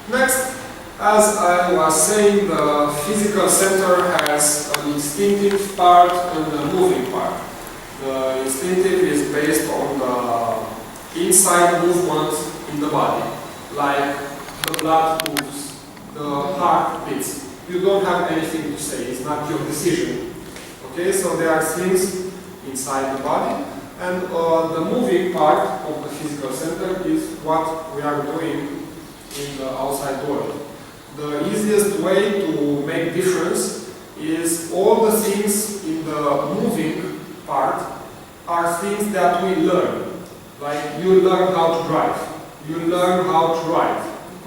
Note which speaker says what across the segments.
Speaker 1: Next, as I was saying, the physical center has an instinctive part and a moving part. The instinctive is based on the inside movement in the body, like the blood moves, the heart beats. You don't have anything to say, it's not your decision. Okay, so there are things inside the body, and the moving part of the physical center is what we are doing in the outside world. The easiest way to make difference is all the things in the moving part are things that we learn. Like you learn how to drive, you learn how to write.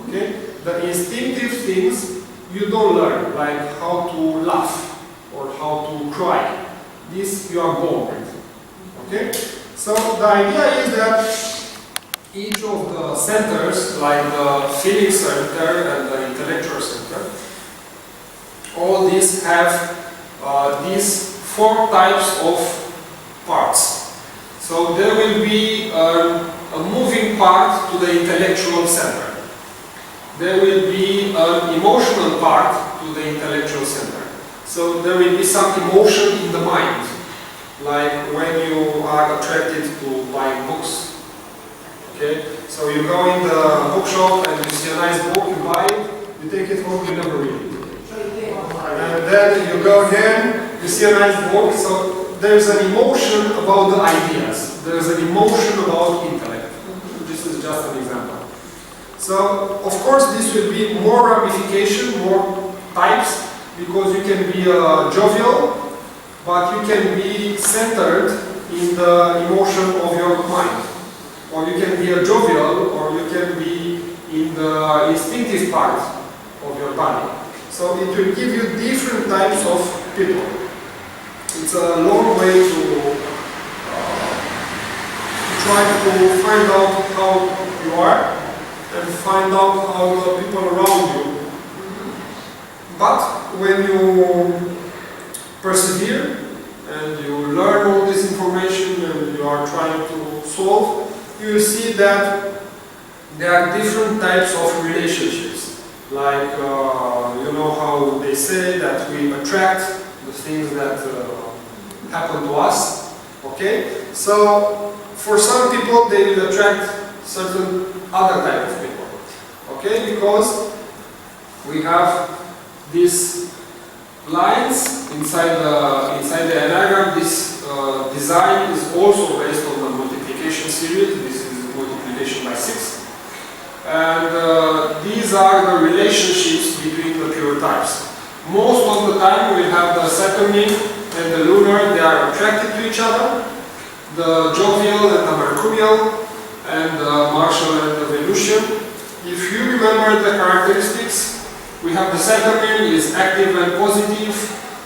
Speaker 1: Okay? The instinctive things you don't learn, like how to laugh or how to cry. This you are born with. Okay? So the idea is that each of the centers, like the feeling center and the intellectual center, all these have these 4 types of parts. So there will be a moving part to the intellectual center. There will be an emotional part to the intellectual center. So there will be some emotion in the mind, like when you are attracted to buying books. Okay? So you go in the bookshop and you see a nice book, you buy it, you take it home, you never read it. And then you go again, you see a nice book, so there's an emotion about the ideas. There's an emotion about intellect. This is just an example. So, of course, this will be more ramification, more types, because you can be jovial, but you can be centered in the emotion of your mind. Or you can be a jovial, or you can be in the instinctive part of your body. So it will give you different types of people. It's a long way to try to find out how you are and find out how the people around you. But when you persevere and you learn all this information and you are trying to solve, you will see that there are different types of relationships. Like, you know how they say that we attract the things that happen to us. Okay? So, for some people, they will attract certain other type of people. Okay? Because we have these lines inside the Enneagram. This design is also based on the multiplication series. This is multiplication by 6. And these are the relationships between the pure types. Most of the time we have the Saturnine and the lunar, they are attracted to each other. The jovial and the mercurial, and the martial and the Venusian. If you remember the characteristics, we have the Saturnine is active and positive,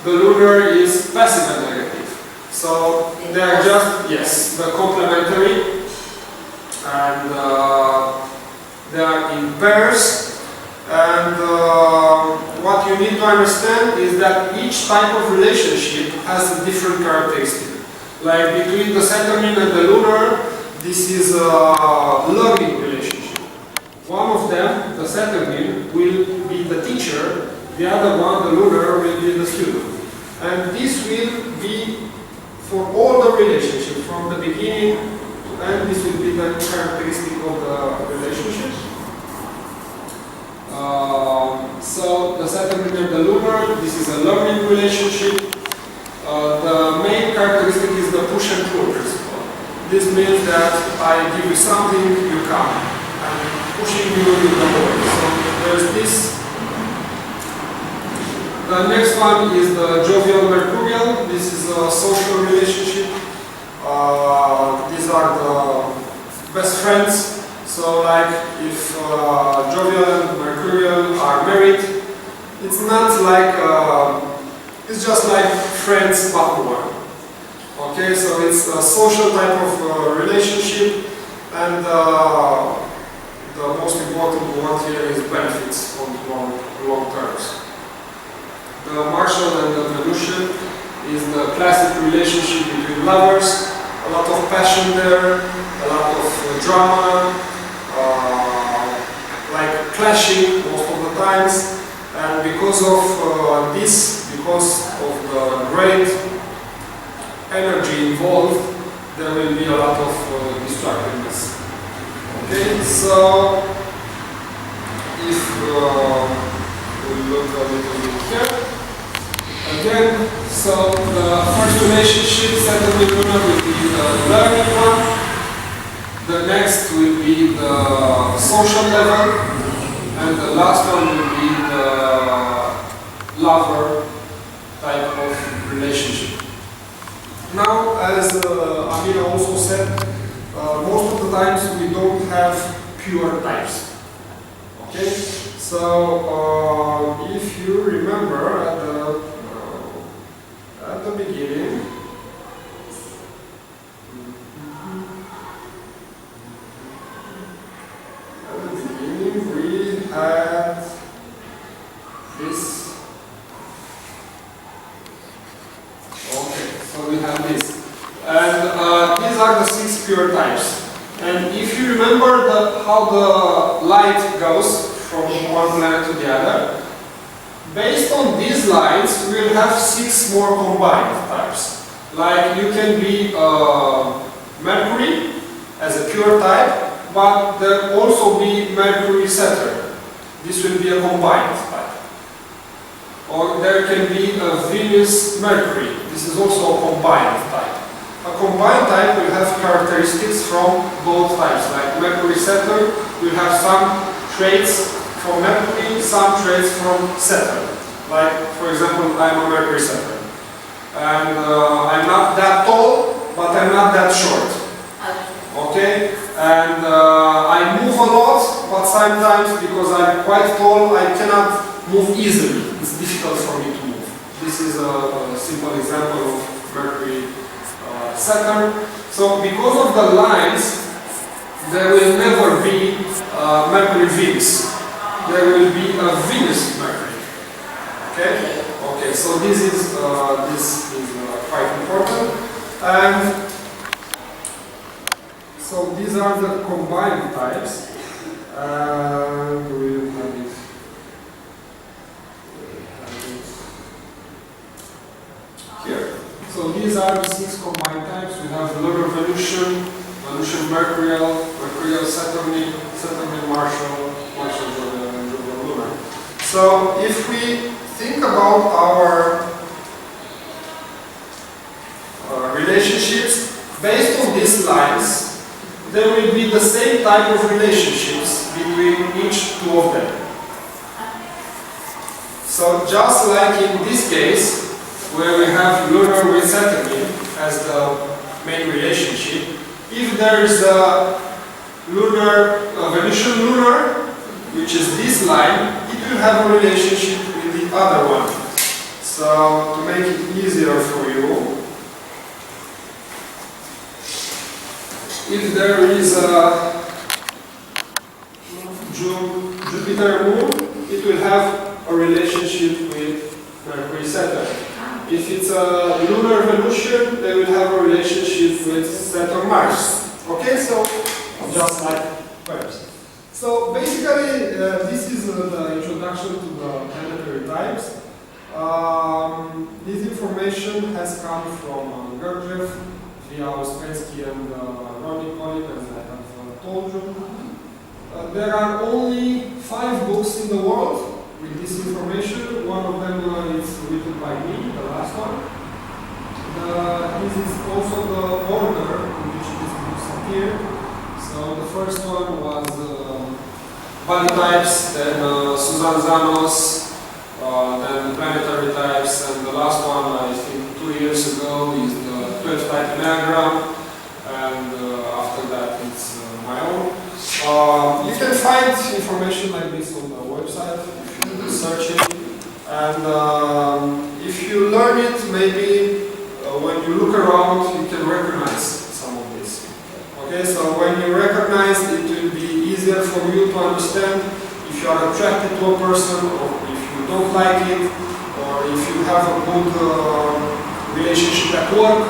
Speaker 1: the lunar is passive and negative. So they are just, yes, the complementary, and they are in pairs. And what you need to understand is that each type of relationship has a different characteristic. Like between the Saturnine and the lunar, this is a learning relationship. One of them, the Saturnine, will be the teacher, the other one, the lunar, will be the student. And this will be for all the relationships, from the beginning to end. This will be the characteristic of the relationship. So the Saturnine and the lunar, this is a learning relationship. The main characteristic is the push and pull principle. This means that I give you something, you come. I'm pushing you, you go away. So there's this. The next one is the jovial mercurial. This is a social relationship. These are the best friends. So like if jovial and mercurial are married, it's not like, it's just like friends but more. Okay, so it's a social type of relationship, and the most important one here is benefits on long terms. The martial and the Venusian is the classic relationship between lovers, a lot of passion there, a lot of drama, like clashing most of the times, and because of because of the great energy involved, there will be a lot of destructiveness. Okay, so if we look a little bit here, again, so the first relationship settlement will be the learning one, the next will be the social level, and the last one will be the lover type of relationship. Now, as Amira also said, most of the times we don't have pure types. Okay, so if you remember at the beginning, we had this. Okay, so we have this. And these are the 6 pure types. And if you remember how the light goes from one planet to the other, based on these lines, we will have 6 more combined types. Like you can be Mercury as a pure type, but there will also be Mercury-Saturn. This will be a combined type. Or there can be a Venus-Mercury. This is also a combined type. A combined type will have characteristics from both types. Like Mercury-Saturn will have some traits from Mercury, some traits from Saturn. Like, for example, I'm a Mercury-Saturn. And I'm not that tall, but I'm not that short. Okay? And I move a lot, but sometimes because I'm quite tall, I cannot move easily. It's difficult for me to move. This is a simple example of Mercury Saturn. So because of the lines, there will never be Mercury Venus. There will be a Venus Mercury. Okay? Okay, so this is quite important. And so these are the combined types. And we'll have it. Here. So these are the 6 combined types. We have lunar Venusian, Venusian Mercurial, Mercurial Saturnine, Saturnine Martial, Martial lunar. So if we think about our relationships based on these lines, there will be the same type of relationships between each 2 of them. So just like in this case, where we have lunar with Saturnine as the main relationship, if there is a Venusian lunar, which is this line, it will have a relationship with the other one. So to make it easier for you, if there is a Jupiter moon, it will have a relationship with Mercury Saturn. If it's a lunar Venusian, they will have a relationship with Saturn Mars. Okay, so just like verbs. So basically, this is the introduction to the planetary types. This information has come from Gurdjieff via Ouspensky and Ronnie, as I have told you. There are only 5 books in the world with this information. One of them is written by me, the last one. This is also the order in which these books appear. So the first one was body types, then Susan Zanos, then planetary types, and the last one, I think 2 years ago, is the 12 type Enneagram, and after that it's my own. You can find information like this on the website if you search it, and if you learn it, maybe when you look around you can recognize some of this. Okay, so when you recognize it will be easier for you to understand if you are attracted to a person, or if you don't like it, or if you have a good relationship at work,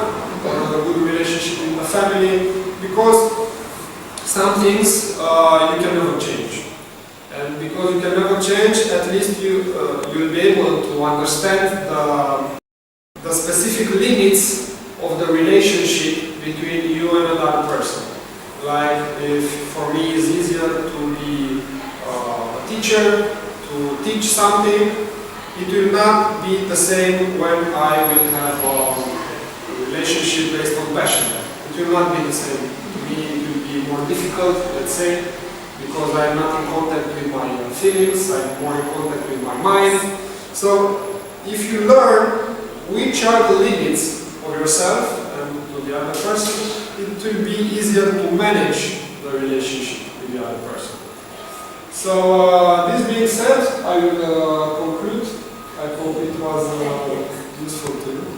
Speaker 1: or a good relationship in the family, because some things you can never change. And because you can never change, at least you'll be able to understand the specific limits of the relationship between you and another person. Like if for me it's easier to be a teacher, to teach something, it will not be the same when I will have a relationship based on passion. It will not be the same. To me it will be more difficult, let's say, because I'm not in contact with my feelings, I'm more in contact with my mind. So if you learn which are the limits of yourself and to the other person, it will be easier to manage the relationship with the other person. So this being said, I will conclude. I hope it was useful to you.